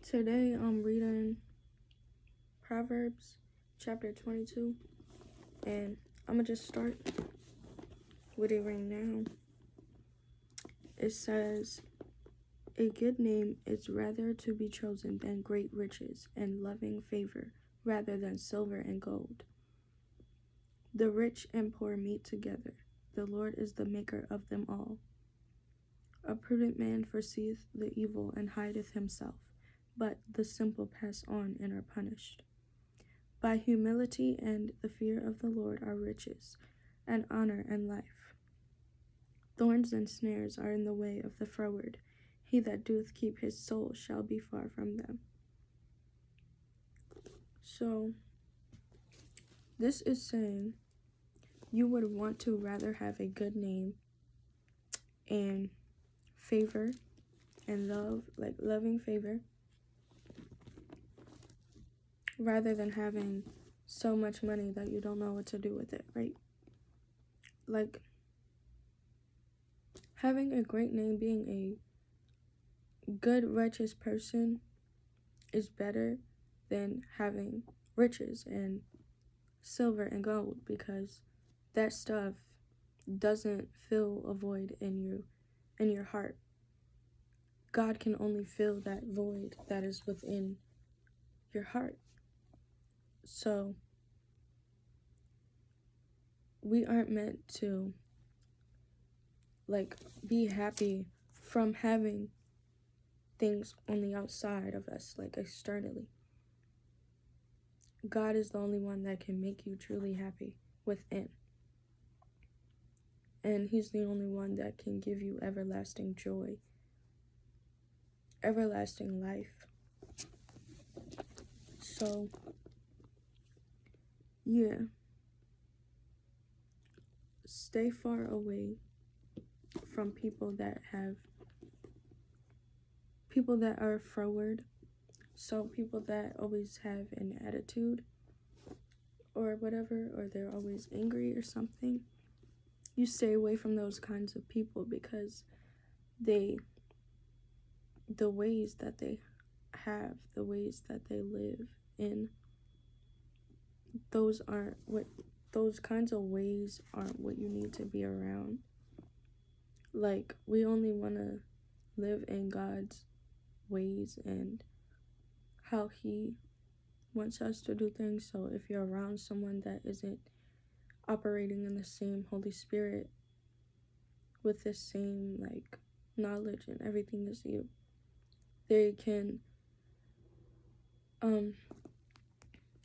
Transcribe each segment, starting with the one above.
Today I'm reading Proverbs chapter 22, and I'm gonna just start with it right now. It says, "A good name is rather to be chosen than great riches, and loving favor rather than silver and gold. The rich and poor meet together. The Lord is the maker of them all. A prudent man foreseeth the evil and hideth himself, but the simple pass on and are punished. By humility and the fear of the Lord are riches, and honor and life. Thorns and snares are in the way of the froward. He that doeth keep his soul shall be far from them." So, this is saying you would want to rather have a good name and favor and love, like loving favor, rather than having so much money that you don't know what to do with it, right? Like, having a great name, being a good, righteous person is better than having riches and silver and gold, because that stuff doesn't fill a void in your heart. God can only fill that void that is within your heart. So we aren't meant to be happy from having things on the outside of us, like externally. God is the only one that can make you truly happy within. And he's the only one that can give you everlasting joy, everlasting life. So, yeah. Stay far away from people that are froward. So people that always have an attitude or whatever, or they're always angry or something. You stay away from those kinds of people, because the ways that they have, the ways that they live in, those kinds of ways aren't what you need to be around. Like, we only want to live in God's ways and how he wants us to do things. So if you're around someone that isn't operating in the same Holy Spirit with the same knowledge and everything as you, they can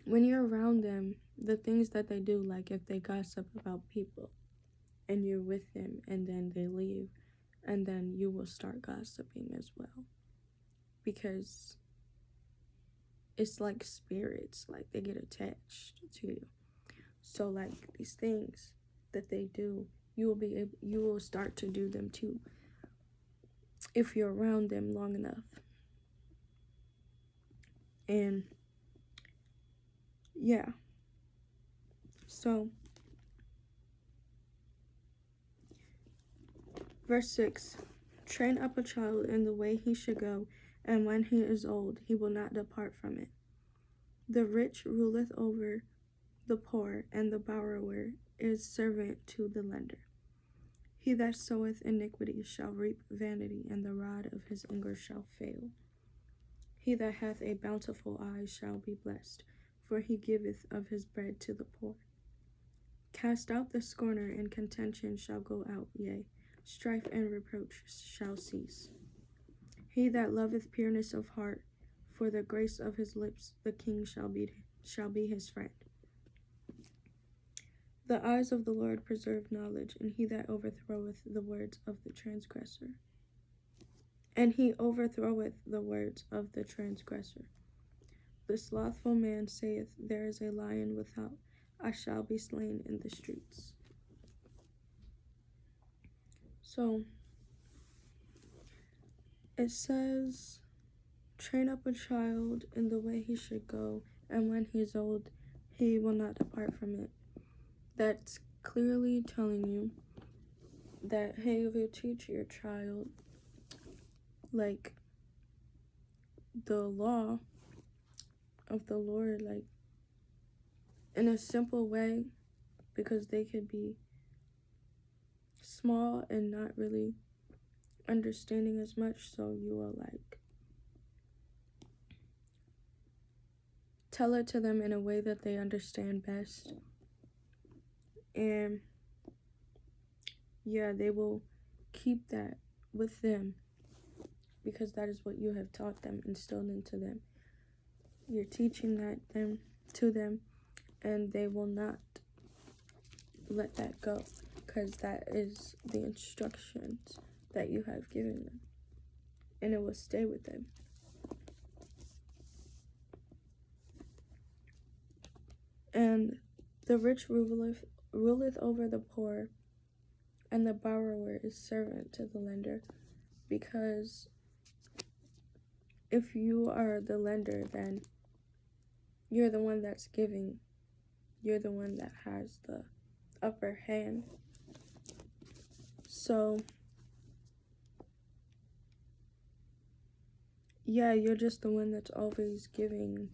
when you're around them, the things that they do, like if they gossip about people and you're with them and then they leave, and then you will start gossiping as well, because it's like spirits, like they get attached to you. So these things that they do, you will start to do them too if you're around them long enough. And yeah. So verse 6, "Train up a child in the way he should go, and when he is old, he will not depart from it. The rich ruleth over the poor, and the borrower is servant to the lender. He that soweth iniquity shall reap vanity, and the rod of his anger shall fail. He that hath a bountiful eye shall be blessed, for he giveth of his bread to the poor. Cast out the scorner, and contention shall go out, yea, strife and reproach shall cease. He that loveth pureness of heart, for the grace of his lips the king shall be his friend. The eyes of the Lord preserve knowledge, and he that overthroweth the words of the transgressor. And he overthroweth the words of the transgressor. The slothful man saith, There is a lion without, I shall be slain in the streets." So, it says, "Train up a child in the way he should go, and when he is old, he will not depart from it." That's clearly telling you that, hey, if you teach your child the law of the Lord, like, in a simple way, because they could be small and not really understanding as much. So you will, like, tell it to them in a way that they understand best. And yeah, they will keep that with them because that is what you have taught them, instilled into them. You're teaching that to them, and they will not let that go because that is the instructions that you have given them, and it will stay with them. And the rich ruleth over the poor, and the borrower is servant to the lender. Because if you are the lender, then you're the one that's giving. You're the one that has the upper hand. So yeah, you're just the one that's always giving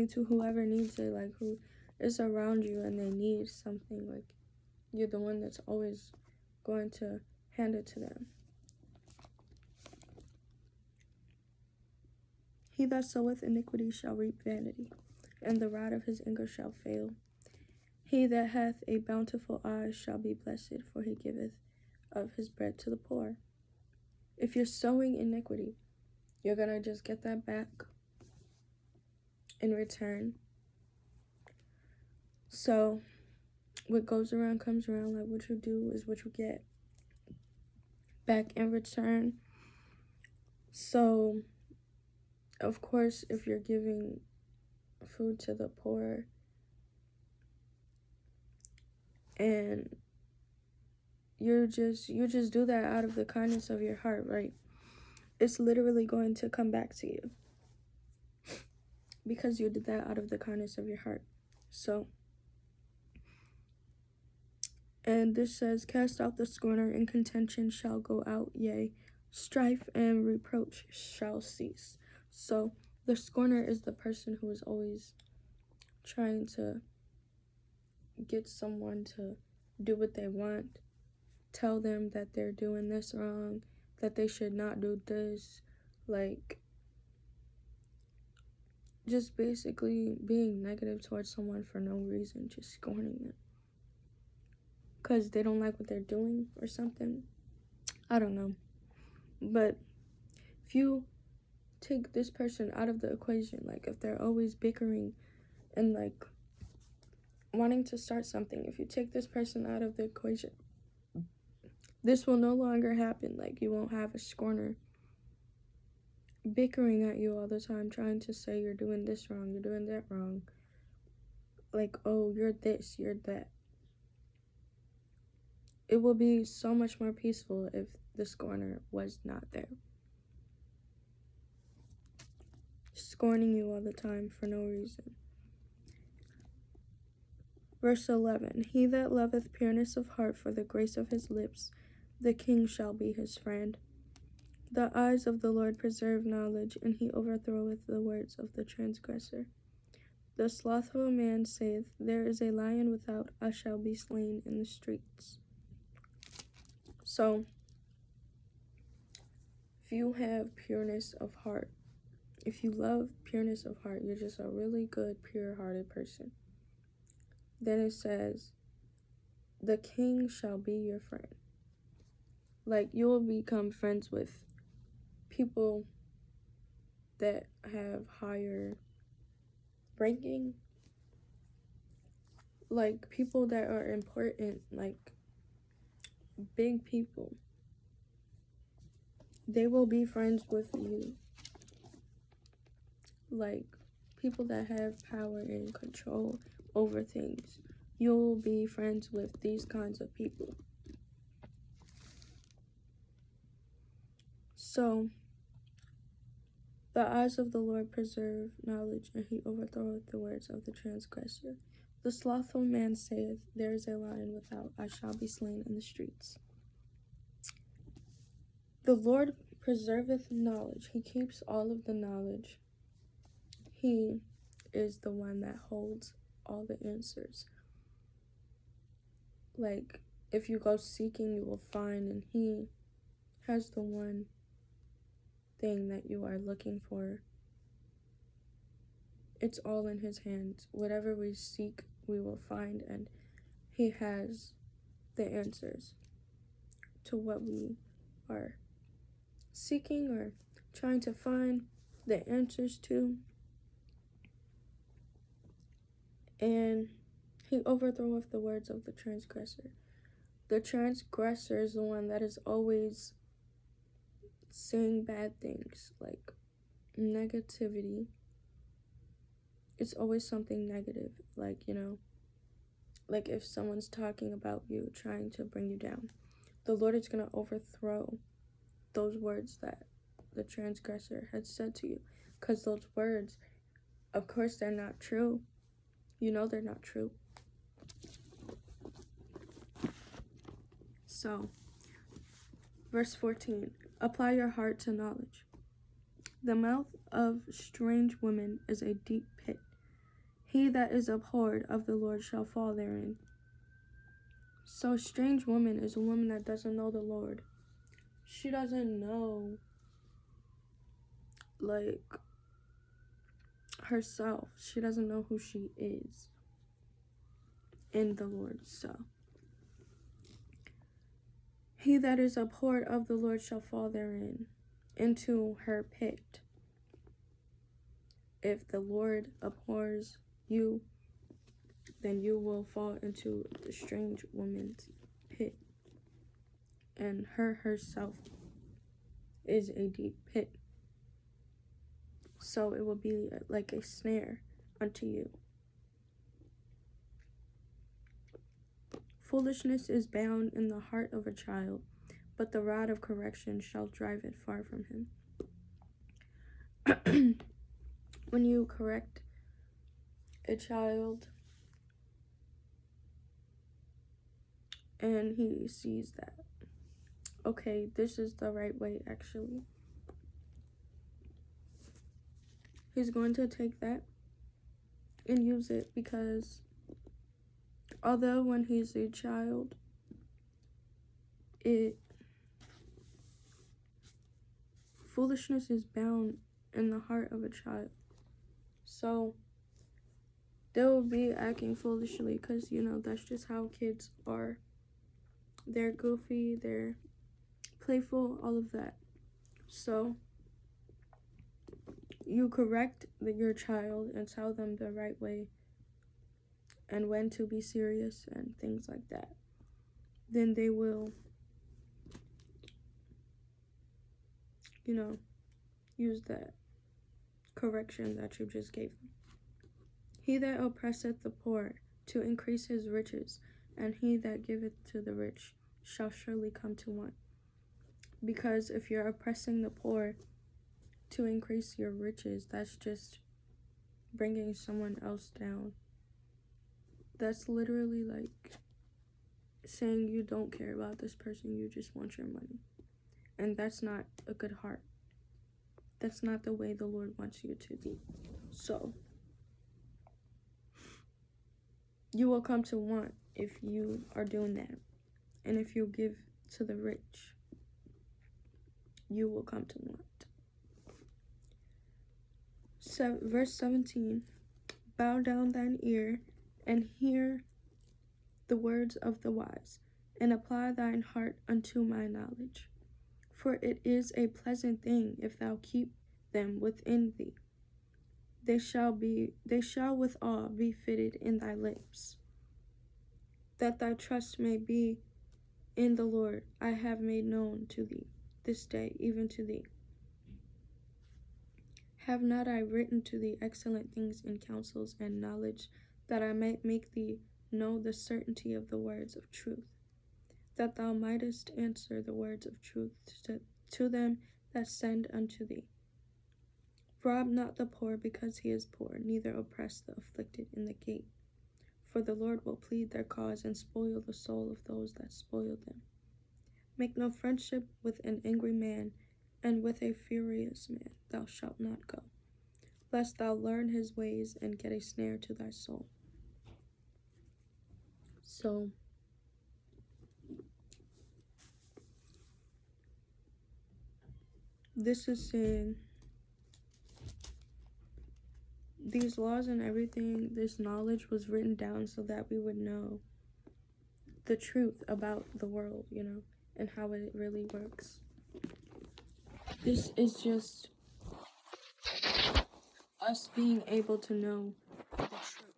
to whoever needs it, like who is around you and they need something. Like, you're the one that's always going to hand it to them. He that soweth iniquity shall reap vanity, and the rod of his anger shall fail. He that hath a bountiful eye shall be blessed, for he giveth of his bread to the poor. If you're sowing iniquity, you're gonna just get that back in return. So what goes around comes around. Like, what you do is what you get back in return. So of course, if you're giving food to the poor and you just do that out of the kindness of your heart, right? It's literally going to come back to you because you did that out of the kindness of your heart. So, and this says, cast out the scorner, and contention shall go out, yea, strife and reproach shall cease. So the scorner is the person who is always trying to get someone to do what they want, tell them that they're doing this wrong, that they should not do this, like, just basically being negative towards someone for no reason, just scorning them because they don't like what they're doing or something. I don't know. But if you take this person out of the equation, like if they're always bickering and like wanting to start something, if you take this person out of the equation, this will no longer happen. Like, you won't have a scorner bickering at you all the time, trying to say you're doing this wrong, you're doing that wrong. Like, oh, you're this, you're that. It will be so much more peaceful if the scorner was not there, scorning you all the time for no reason. Verse 11, he that loveth pureness of heart for the grace of his lips, the king shall be his friend. The eyes of the Lord preserve knowledge, and he overthroweth the words of the transgressor. The slothful man saith, there is a lion without, I shall be slain in the streets. So, if you have pureness of heart, if you love pureness of heart, you're just a really good, pure-hearted person. Then it says, the king shall be your friend. Like, you will become friends with people that have higher ranking, like people that are important, like big people. They will be friends with you. Like, people that have power and control over things. You'll be friends with these kinds of people. So, the eyes of the Lord preserve knowledge, and he overthroweth the words of the transgressor. The slothful man saith, there is a lion without, I shall be slain in the streets. The Lord preserveth knowledge. He keeps all of the knowledge. He is the one that holds all the answers. Like, if you go seeking, you will find, and he has the one thing that you are looking for. It's all in his hands. Whatever we seek, we will find, and he has the answers to what we are seeking or trying to find the answers to. And he overthroweth the words of the transgressor. The transgressor is the one that is always saying bad things, like negativity. It's always something negative, like, like if someone's talking about you, trying to bring you down. The Lord is going to overthrow those words that the transgressor had said to you, because those words, of course, they're not true. You know they're not true. So, verse 14, apply your heart to knowledge. The mouth of strange women is a deep pit. He that is abhorred of the Lord shall fall therein. So, strange woman is a woman that doesn't know the Lord. She doesn't know, like, herself. She doesn't know who she is in the Lord. So, he that is abhorred of the Lord shall fall therein, into her pit. If the Lord abhors you, then you will fall into the strange woman's pit. And her herself is a deep pit. So it will be like a snare unto you. Foolishness is bound in the heart of a child, but the rod of correction shall drive it far from him. When you correct a child and he sees that, okay, this is the right way actually, he's going to take that and use it, because although when he's a child, foolishness is bound in the heart of a child. So they will be acting foolishly because, that's just how kids are. They're goofy, they're playful, all of that. So you correct your child and tell them the right way and when to be serious and things like that. Then they will, use that correction that you just gave them. He that oppresseth the poor to increase his riches, and he that giveth to the rich shall surely come to want. Because if you're oppressing the poor to increase your riches, that's just bringing someone else down. That's literally like saying you don't care about this person, you just want your money. And that's not a good heart. That's not the way the Lord wants you to be. So, you will come to want if you are doing that. And if you give to the rich, you will come to want. So, verse 17, bow down thine ear and hear the words of the wise, and apply thine heart unto my knowledge. For it is a pleasant thing if thou keep them within thee. They shall with awe be fitted in thy lips. That thy trust may be in the Lord, I have made known to thee this day, even to thee. Have not I written to thee excellent things in counsels and knowledge, that I might make thee know the certainty of the words of truth, that thou mightest answer the words of truth to them that send unto thee. Rob not the poor because he is poor, neither oppress the afflicted in the gate. For the Lord will plead their cause and spoil the soul of those that spoil them. Make no friendship with an angry man, and with a furious man thou shalt not go, lest thou learn his ways and get a snare to thy soul. So, this is saying these laws and everything, this knowledge was written down so that we would know the truth about the world, you know, and how it really works. This is just us being able to know the truth.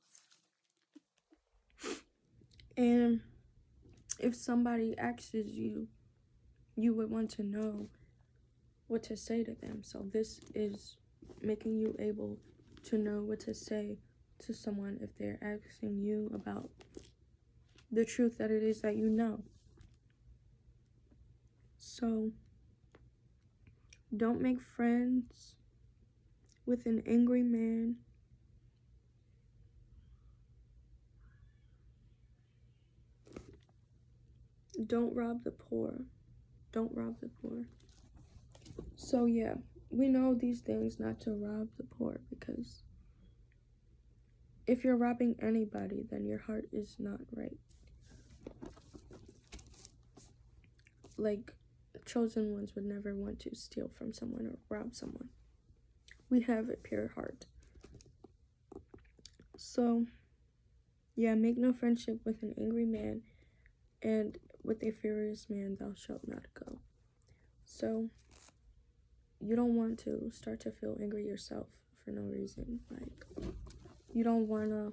And if somebody asks you, you would want to know what to say to them. So this is making you able to know what to say to someone if they're asking you about the truth that it is that you know. So don't make friends with an angry man. Don't rob the poor. Don't rob the poor. So yeah, we know these things not to rob the poor, because if you're robbing anybody, then your heart is not right. Like, chosen ones would never want to steal from someone or rob someone. We have a pure heart. So yeah, make no friendship with an angry man, and with a furious man thou shalt not go. So you don't want to start to feel angry yourself for no reason. Like, you don't want to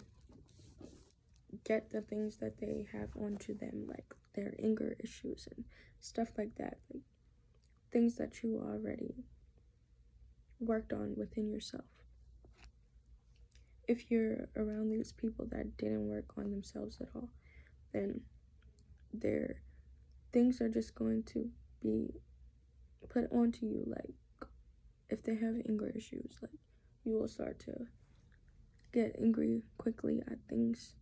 get the things that they have onto them, like their anger issues and stuff like that, like things that you already worked on within yourself. If you're around these people that didn't work on themselves at all, then their things are just going to be put onto you. Like, if they have anger issues, like, you will start to get angry quickly at things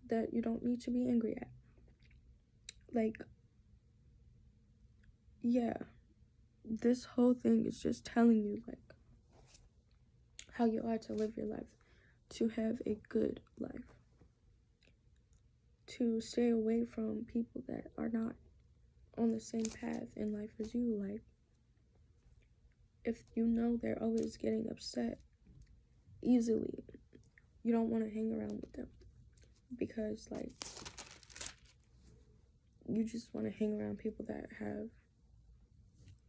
that you don't need to be angry at. Like, yeah, this whole thing is just telling you, like, how you are to live your life, to have a good life, to stay away from people that are not on the same path in life as you. Like, if you know they're always getting upset easily, you don't want to hang around with them, because, like, you just want to hang around people that have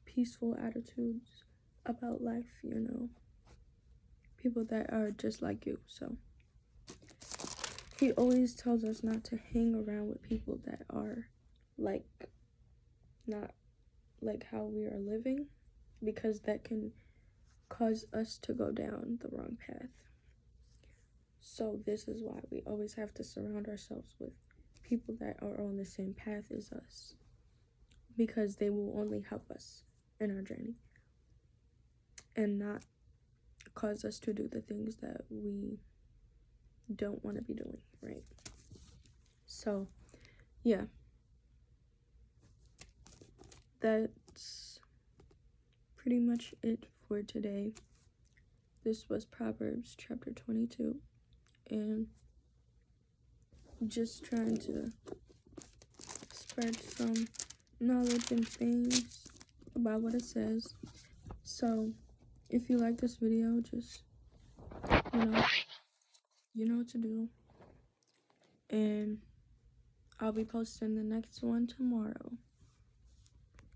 peaceful attitudes about life, you know, people that are just like you. So he always tells us not to hang around with people that are like not like how we are living, because that can cause us to go down the wrong path. So this is why we always have to surround ourselves with people that are on the same path as us, because they will only help us in our journey and not cause us to do the things that we don't want to be doing, right? So yeah, that's pretty much it for today. This was Proverbs chapter 22, and just trying to spread some knowledge and things about what it says. So if you like this video, just, you know what to do. And I'll be posting the next one tomorrow.